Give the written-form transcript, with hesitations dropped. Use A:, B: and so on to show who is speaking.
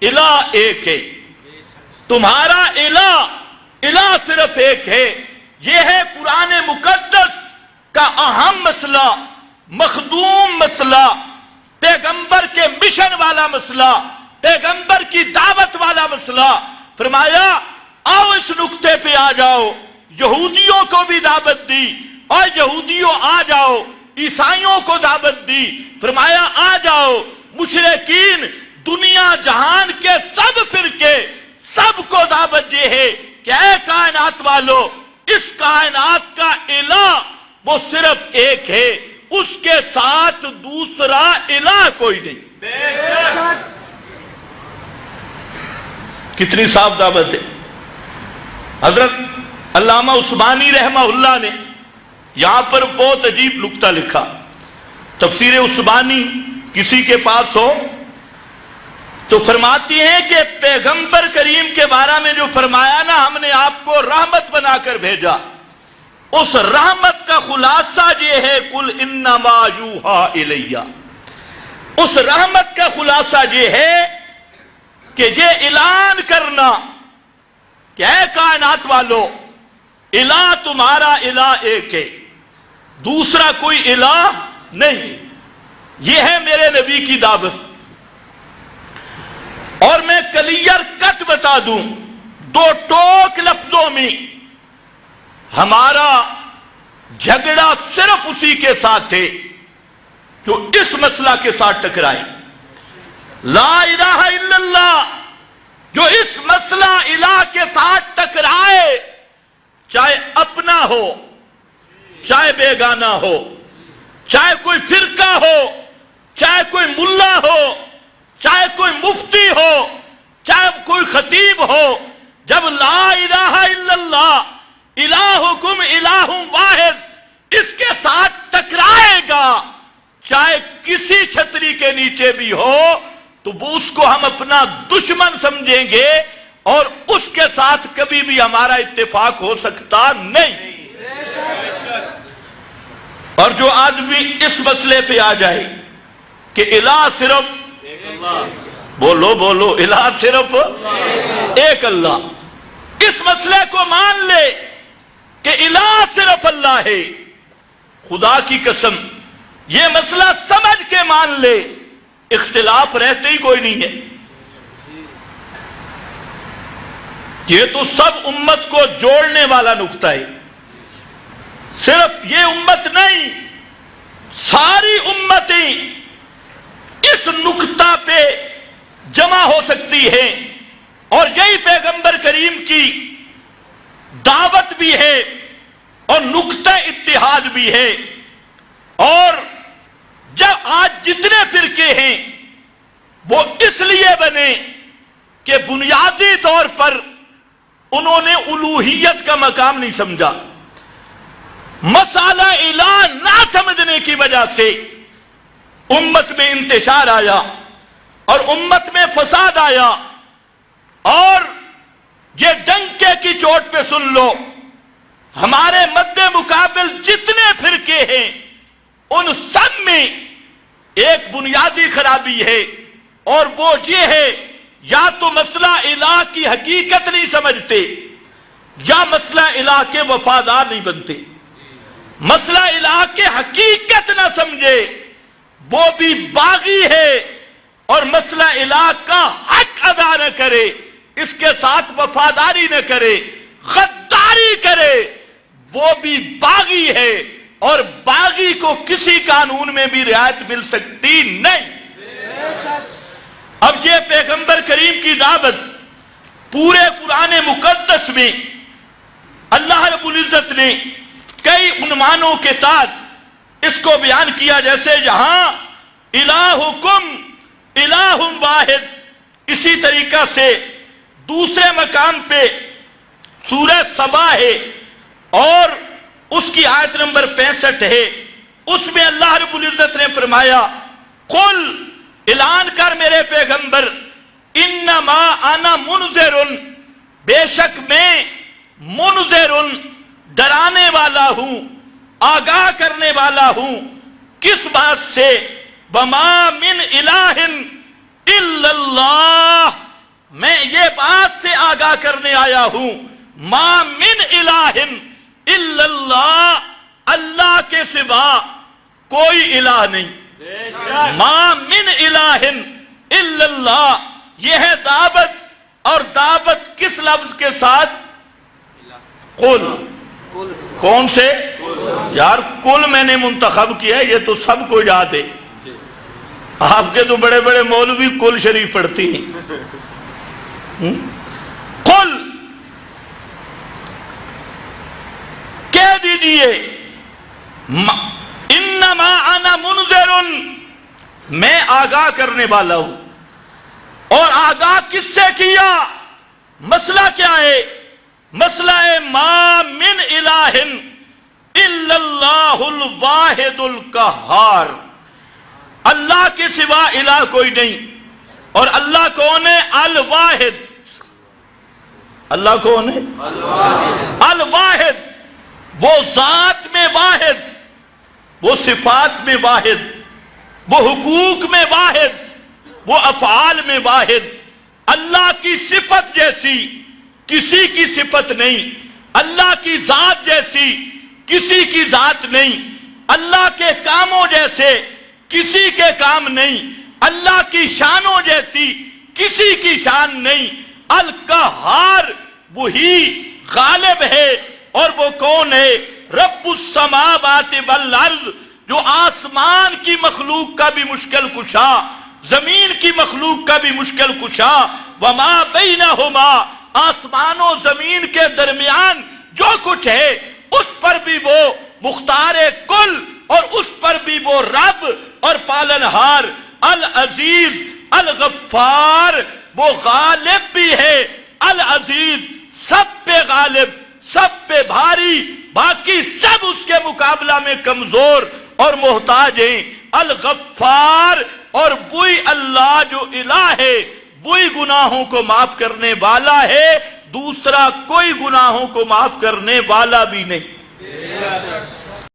A: الہ ایک ہے، تمہارا الہ صرف ایک ہے۔ یہ ہے قرآن مقدس کا اہم مسئلہ، مخدوم مسئلہ، پیغمبر کے مشن والا مسئلہ، پیغمبر کی دعوت والا مسئلہ۔ فرمایا آؤ اس نقطے پہ آ جاؤ، یہودیوں کو بھی دعوت دی، اور یہودیوں آ جاؤ، عیسائیوں کو دعوت دی۔ فرمایا آ جاؤ مشرکین، دنیا جہان کے سب فرقے، سب کو دعوت یہ ہے کہ اے کائنات والو، اس کائنات کا الہ وہ صرف ایک ہے، اس کے ساتھ دوسرا الہ کوئی نہیں۔ کتنی صاف دعوت ہے۔ حضرت علامہ عثمانی رحمہ اللہ نے یہاں پر بہت عجیب نکتہ لکھا۔ تفسیر عثمانی کسی کے پاس ہو تو فرماتی ہیں کہ پیغمبر کریم کے بارے میں جو فرمایا نا، ہم نے آپ کو رحمت بنا کر بھیجا، اس رحمت کا خلاصہ یہ ہے قل انما یوحا الیہ۔ اس رحمت کا خلاصہ یہ ہے کہ یہ اعلان کرنا کہ اے کائنات والو، الہ تمہارا الہ ایک ہے، دوسرا کوئی الہ نہیں۔ یہ ہے میرے نبی کی دعوت۔ اور میں کلیئر کٹ بتا دوں، دو ٹوک لفظوں میں، ہمارا جھگڑا صرف اسی کے ساتھ ہے جو اس مسئلہ کے ساتھ ٹکرائے، لا الہ الا اللہ، جو اس مسئلہ الہ کے ساتھ ٹکرائے، چاہے اپنا ہو، چاہے بیگانہ ہو، چاہے کوئی فرقہ ہو، چاہے کوئی ملا ہو، چاہے کوئی مفتی ہو، چاہے کوئی خطیب ہو، جب لا الہ الا اللہ الہکم الہ واحد اس کے ساتھ ٹکرائے گا، چاہے کسی چھتری کے نیچے بھی ہو، تو اس کو ہم اپنا دشمن سمجھیں گے، اور اس کے ساتھ کبھی بھی ہمارا اتفاق ہو سکتا نہیں۔ اور جو آدمی اس مسئلے پہ آ جائے کہ الہ صرف، بولو بولو، الہ صرف ایک اللہ، اس مسئلے کو مان لے کہ الہ صرف اللہ ہے، خدا کی قسم یہ مسئلہ سمجھ کے مان لے، اختلاف رہتے ہی کوئی نہیں ہے۔ یہ تو سب امت کو جوڑنے والا نقطہ ہے، صرف یہ امت نہیں، ساری امتیں اس نقطہ پہ جمع ہو سکتی ہیں، اور یہی پیغمبر کریم کی دعوت بھی ہے اور نقطہ اتحاد بھی ہے۔ اور جب آج جتنے فرقے ہیں وہ اس لیے بنے کہ بنیادی طور پر انہوں نے الوہیت کا مقام نہیں سمجھا، مسئلہ الہ نہ سمجھنے کی وجہ سے امت میں انتشار آیا اور امت میں فساد آیا۔ اور یہ ڈنکے کی چوٹ پہ سن لو، ہمارے مد مقابل جتنے فرقے ہیں ان سب میں ایک بنیادی خرابی ہے، اور وہ یہ ہے یا تو مسئلہ الہ کی حقیقت نہیں سمجھتے، یا مسئلہ الہ کے وفادار نہیں بنتے۔ مسئلہ الہ کے حقیقت نہ سمجھے وہ بھی باغی ہے، اور مسئلہ الہ کا حق ادا نہ کرے، اس کے ساتھ وفاداری نہ کرے، غداری کرے، وہ بھی باغی ہے، اور باغی کو کسی قانون میں بھی رعایت مل سکتی نہیں۔ اب یہ پیغمبر کریم کی دعوت پورے قرآن مقدس میں اللہ رب العزت نے کئی عنوانوں کے تحت اس کو بیان کیا، جیسے یہاں الہکم الہ واحد، اسی طریقہ سے دوسرے مقام پہ سورہ سبا ہے اور اس کی آیت نمبر 65 ہے، اس میں اللہ رب العزت نے فرمایا قل، اعلان کر میرے پیغمبر، انما انا منذر، بے شک میں منذر، ڈرانے والا ہوں، آگاہ کرنے والا ہوں، کس بات سے؟ وما من الہ الا اللہ، میں یہ بات سے آگاہ کرنے آیا ہوں ما من الہ الا اللہ، اللہ کے سوا کوئی الہ نہیں۔ ما من الہ الا اللہ، یہ ہے دعوت، اور دعوت کس لفظ کے ساتھ؟ قل۔ کون سے؟ یار قل میں نے منتخب کیا ہے، یہ تو سب کو یاد ہے، آپ کے تو بڑے بڑے مولوی قل شریف پڑھتی ہیں۔ قل کہہ دیجئے انما انا منذر، میں آگاہ کرنے والا ہوں۔ اور آگاہ کس سے کیا؟ مسئلہ کیا ہے؟ مسئلہ ہے ما من الہ الا اللہ الواحد القہار، اللہ کے سوا الہ کوئی نہیں۔ اور اللہ کون ہے؟ الواحد۔ اللہ کون ہے؟ الواحد، وہ ذات میں واحد، وہ صفات میں واحد، وہ حقوق میں واحد، وہ افعال میں واحد۔ اللہ کی صفت جیسی کسی کی صفت نہیں، اللہ کی ذات جیسی کسی کی ذات نہیں، اللہ کے کاموں جیسے کسی کے کام نہیں، اللہ کی شانوں جیسی کسی کی شان نہیں۔ القہار وہی غالب ہے، اور وہ کون ہے؟ رب السماوات والارض، جو آسمان کی مخلوق کا بھی مشکل کشا، زمین کی مخلوق کا بھی مشکل کشا، وما بینہما، آسمان و زمین کے درمیان جو کچھ ہے اس پر بھی وہ مختار کل، اور اس پر بھی وہ رب اور پالنہار، العزیز الغفار، وہ غالب بھی ہے، العزیز سب پہ غالب، سب پہ بھاری، باقی سب اس کے مقابلہ میں کمزور اور محتاج ہیں، الغفار، اور وہی اللہ جو الہ ہے وہی گناہوں کو معاف کرنے والا ہے، دوسرا کوئی گناہوں کو معاف کرنے والا بھی نہیں۔